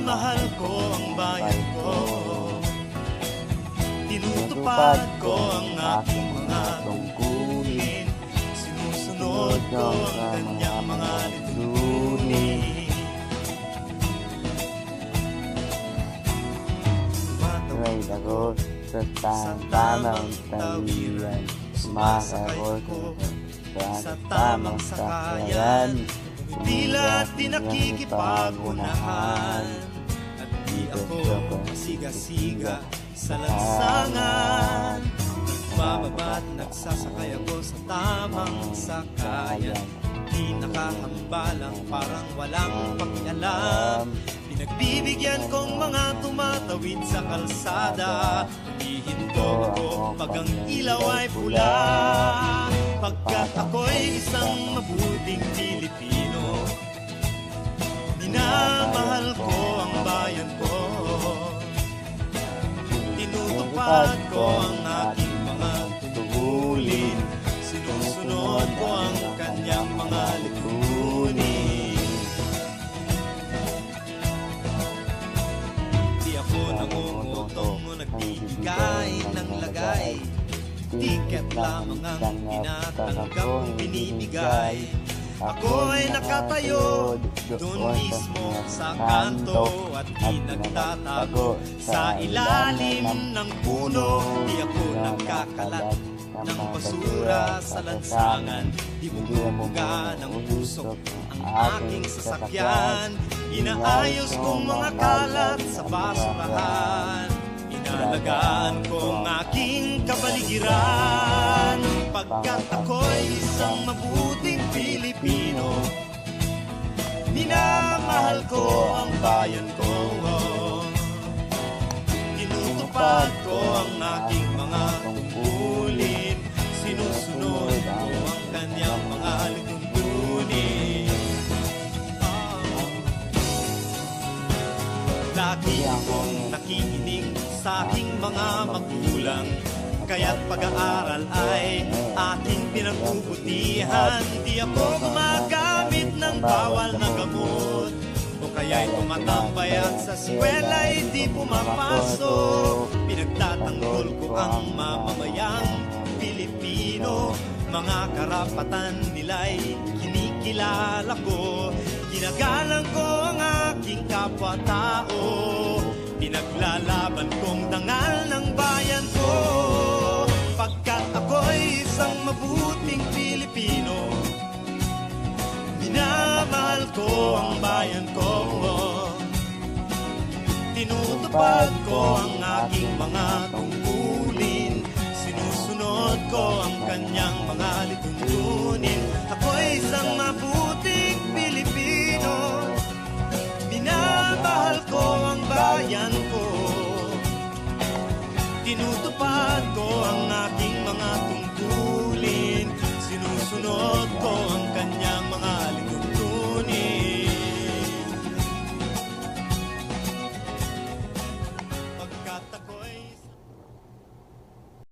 Minamahal ko ang bayan ko, tinutupad ko ang aking mga tungkulin, sinusunod ko ang kanyang mga liturnin. Ride ako sa tamang tawiran, sumasakay ko sa tamang sakayan, Tila di nakikipagunahan, at di ako masiga-siga sa lansangan. Nagbababa't nagsasakay ako sa tamang sakayan, di nakahambalang parang walang pakialam. Pinagbibigyan kong mga tumatawid sa kalsada, humihinto ko pag ang ilaw ay pula. Pagkat ako'y isang mabuting Pilipino, minamahal ko ang bayan ko, tinutupad ko ang aking mga tungkulin, sinusunod ko ang kanyang mga liturnin. Di ako nangungutong o nagbibigay ng lagay, tiket lamang ang tinatanggap kong binibigay. Ako ay nakatayo doon mismo sa kanto at di nagtatago sa ilalim ng puno. Di ako nagkakalat ng basura sa lansangan, di bumubuga ng usok ang aking sasakyan. Inaayos kong mga kalat sa basurahan, inalagaan ko ang aking kapaligiran. Pagkat ako'y isang mabuting Pilipino, minamahal ko ang bayan ko, tinutupad ko ang aking mga tungkulin, sinusunod ko ang kanyang mga lituntunin. Lagi akong nakikinig sa aking mga magulang, kaya't pag-aaral ay aking pinagbubutihan. Di ako gumagamit ng bawal na gamot, o kaya'y tumatambay at sa eskwela'y di pumapasok. Pinagtatanggol ko ang mamamayang Pilipino, mga karapatan nila'y kinikilala ko. Ginagalang ko ang aking kapwa-tao, pinaglalaban kong dangal ng bayan ko. Pagkat ako'y isang mabuting Pilipino, minamahal ko ang bayan ko, tinutupad ko ang aking mga tungkulin, sinusunod ko ang kanyang mga lituntunin.